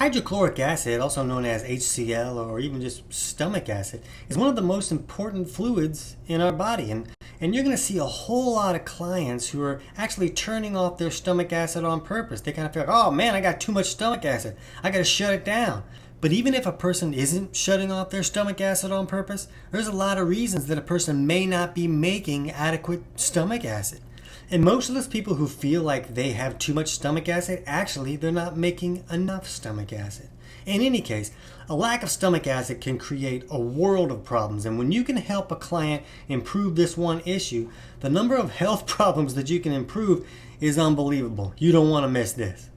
Hydrochloric acid, also known as HCl or even just stomach acid, is one of the most important fluids in our body. And you're going to see a whole lot of clients who are actually turning off their stomach acid on purpose. They kind of feel like, oh man, I got too much stomach acid. I got to shut it down. But even if a person isn't shutting off their stomach acid on purpose, there's a lot of reasons that a person may not be making adequate stomach acid. And most of those people who feel like they have too much stomach acid, actually, they're not making enough stomach acid. In any case, a lack of stomach acid can create a world of problems. And when you can help a client improve this one issue, the number of health problems that you can improve is unbelievable. You don't want to miss this.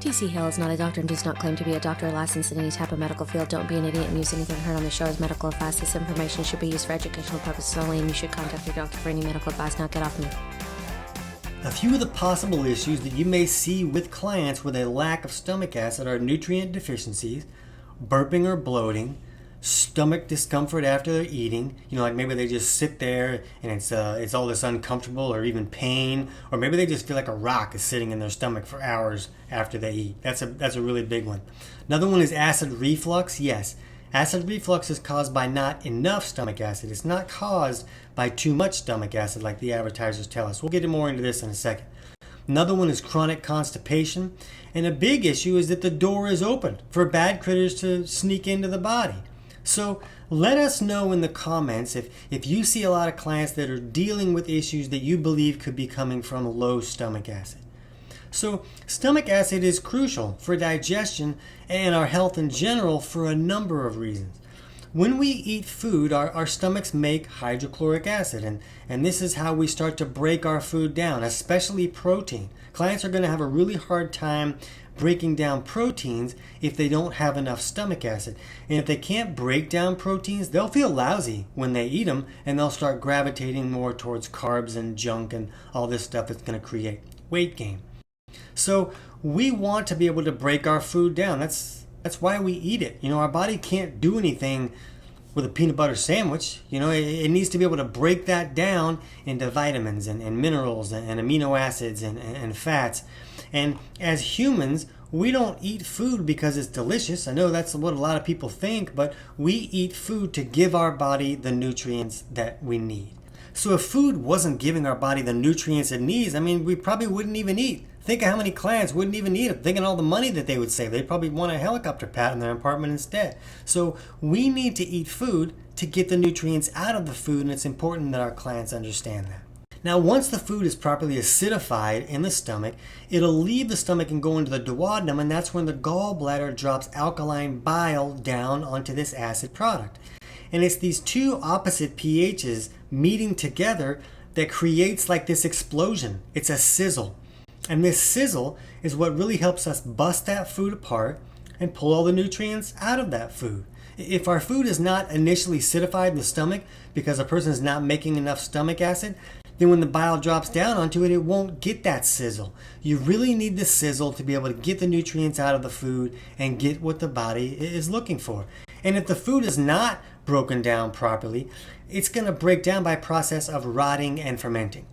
T.C. Hale is not a doctor and does not claim to be a doctor or licensed in any type of medical field. Don't be an idiot and use anything heard on the show as medical advice. This information should be used for educational purposes only, and you should contact your doctor for any medical advice. Now get off me. A few of the possible issues that you may see with clients with a lack of stomach acid are nutrient deficiencies, burping or bloating, stomach discomfort after they're eating. Like maybe they just sit there and it's all this uncomfortable, or even pain, or maybe they just feel like a rock is sitting in their stomach for hours after they eat. That's a really big one. Another one is acid reflux. Yes, acid reflux is caused by not enough stomach acid. It's not caused by too much stomach acid like the advertisers tell us. We'll get more into this in a second. Another one is chronic constipation. And a big issue is that the door is open for bad critters to sneak into the body. So let us know in the comments if you see a lot of clients that are dealing with issues that you believe could be coming from low stomach acid. So stomach acid is crucial for digestion and our health in general for a number of reasons. When we eat food, our stomachs make hydrochloric acid, and this is how we start to break our food down, especially protein. Clients are going to have a really hard time breaking down proteins if they don't have enough stomach acid. And if they can't break down proteins, they'll feel lousy when they eat them, and they'll start gravitating more towards carbs and junk and all this stuff that's going to create weight gain. So we want to be able to break our food down. That's why we eat it. Our body can't do anything with a peanut butter sandwich. It needs to be able to break that down into vitamins and minerals and amino acids and fats. And as humans, we don't eat food because it's delicious. I know that's what a lot of people think, but we eat food to give our body the nutrients that we need. So if food wasn't giving our body the nutrients it needs, we probably wouldn't even eat. Think of how many clients wouldn't even eat it. Think of all the money that they would save. They'd probably want a helicopter pad in their apartment instead. So we need to eat food to get the nutrients out of the food, and it's important that our clients understand that. Now, once the food is properly acidified in the stomach, it'll leave the stomach and go into the duodenum, and that's when the gallbladder drops alkaline bile down onto this acid product. And it's these two opposite pHs meeting together that creates like this explosion. It's a sizzle. And this sizzle is what really helps us bust that food apart and pull all the nutrients out of that food. If our food is not initially acidified in the stomach because a person is not making enough stomach acid, then when the bile drops down onto it, it won't get that sizzle. You really need the sizzle to be able to get the nutrients out of the food and get what the body is looking for. And if the food is not broken down properly, it's going to break down by process of rotting and fermenting.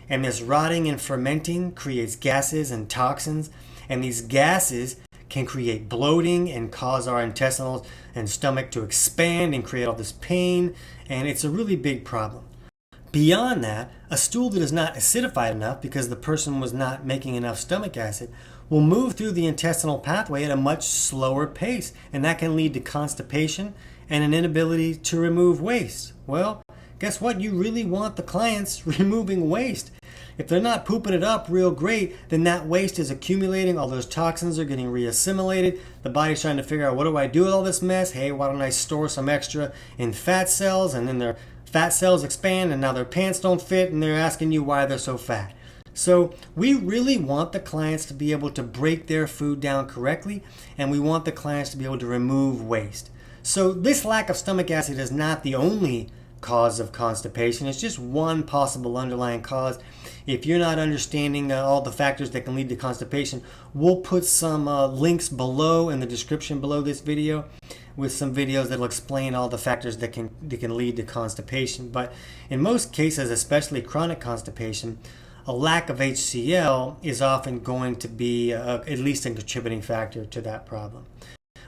And this rotting and fermenting creates gases and toxins, and these gases can create bloating and cause our intestinals and stomach to expand and create all this pain, and it's a really big problem. Beyond that, a stool that is not acidified enough because the person was not making enough stomach acid will move through the intestinal pathway at a much slower pace, and that can lead to constipation and an inability to remove waste. Well, guess what? You really want the clients removing waste. If they're not pooping it up real great, then that waste is accumulating. All those toxins are getting reassimilated. The body's trying to figure out, what do I do with all this mess? Hey, why don't I store some extra in fat cells? And then their fat cells expand, and now their pants don't fit, and they're asking you why they're so fat. So we really want the clients to be able to break their food down correctly, and we want the clients to be able to remove waste. So this lack of stomach acid is not the only cause of constipation. It's just one possible underlying cause. If you're not understanding all the factors that can lead to constipation, we'll put some links below in the description below this video with some videos that will explain all the factors that can lead to constipation. But in most cases, especially chronic constipation, a lack of HCl is often going to be at least a contributing factor to that problem.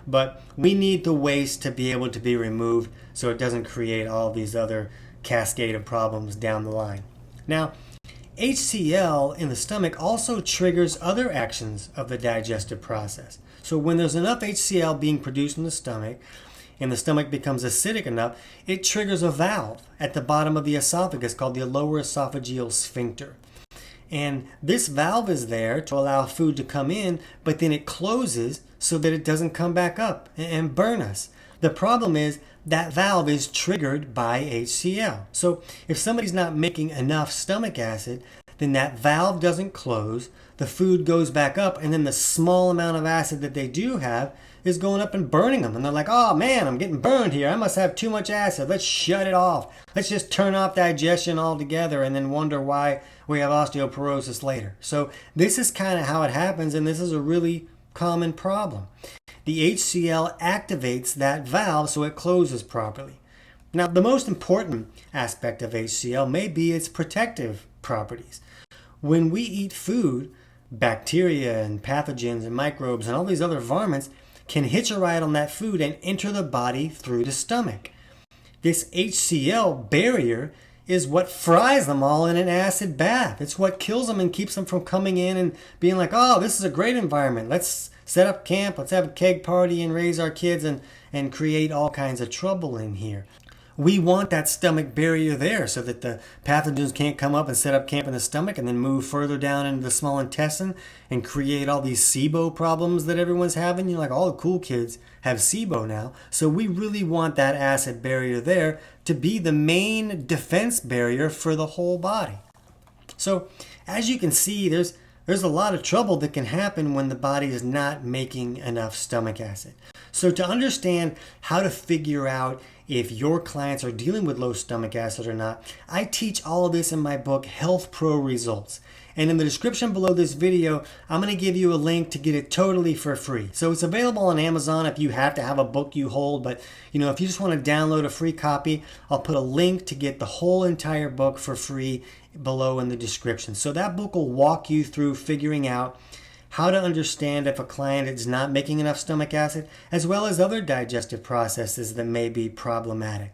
But we need the waste to be able to be removed so it doesn't create all these other cascade of problems down the line. Now, HCl in the stomach also triggers other actions of the digestive process. So when there's enough HCl being produced in the stomach, and the stomach becomes acidic enough, it triggers a valve at the bottom of the esophagus called the lower esophageal sphincter. And this valve is there to allow food to come in, but then it closes so that it doesn't come back up and burn us. The problem is that valve is triggered by HCl. So if somebody's not making enough stomach acid, then that valve doesn't close, the food goes back up, and then the small amount of acid that they do have is going up and burning them. And they're like, oh man, I'm getting burned here. I must have too much acid. Let's shut it off. Let's just turn off digestion altogether and then wonder why we have osteoporosis later. So this is kind of how it happens, and this is a really common problem. The HCl activates that valve so it closes properly. Now, the most important aspect of HCl may be its protective properties. When we eat food, bacteria and pathogens and microbes and all these other varmints can hitch a ride on that food and enter the body through the stomach. This HCl barrier is what fries them all in an acid bath. It's what kills them and keeps them from coming in and being like, oh, this is a great environment. Let's set up camp, let's have a keg party and raise our kids and create all kinds of trouble in here. We want that stomach barrier there so that the pathogens can't come up and set up camp in the stomach and then move further down into the small intestine and create all these SIBO problems that everyone's having. You know, like all the cool kids have SIBO now. So we really want that acid barrier there to be the main defense barrier for the whole body. So as you can see, there's a lot of trouble that can happen when the body is not making enough stomach acid. So to understand how to figure out if your clients are dealing with low stomach acid or not, I teach all of this in my book, Health Pro Results. And in the description below this video, I'm going to give you a link to get it totally for free. So it's available on Amazon if you have to have a book you hold. But if you just want to download a free copy, I'll put a link to get the whole entire book for free below in the description. So that book will walk you through figuring out how to understand if a client is not making enough stomach acid, as well as other digestive processes that may be problematic.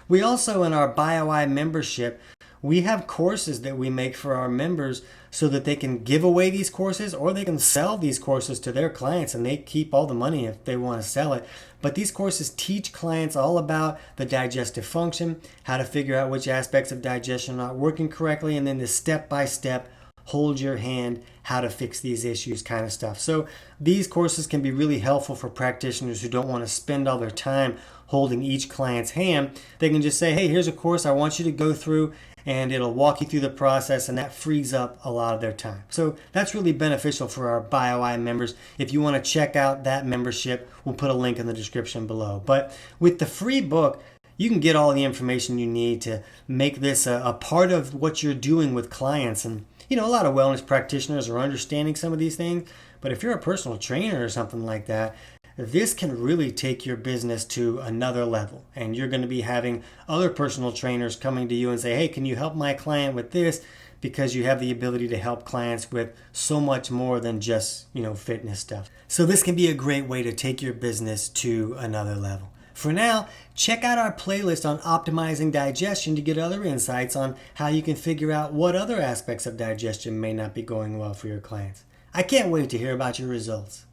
We also, in our Bio-I membership, we have courses that we make for our members so that they can give away these courses or they can sell these courses to their clients and they keep all the money if they want to sell it. But these courses teach clients all about the digestive function, how to figure out which aspects of digestion are not working correctly, and then the step-by-step hold your hand, how to fix these issues kind of stuff. So these courses can be really helpful for practitioners who don't want to spend all their time holding each client's hand. They can just say, hey, here's a course I want you to go through, and it'll walk you through the process, and that frees up a lot of their time. So that's really beneficial for our Bio-I members. If you want to check out that membership, we'll put a link in the description below. But with the free book, you can get all the information you need to make this a part of what you're doing with clients. And a lot of wellness practitioners are understanding some of these things, but if you're a personal trainer or something like that, this can really take your business to another level. And you're going to be having other personal trainers coming to you and say, hey, can you help my client with this? Because you have the ability to help clients with so much more than just, fitness stuff. So this can be a great way to take your business to another level. For now, check out our playlist on optimizing digestion to get other insights on how you can figure out what other aspects of digestion may not be going well for your clients. I can't wait to hear about your results.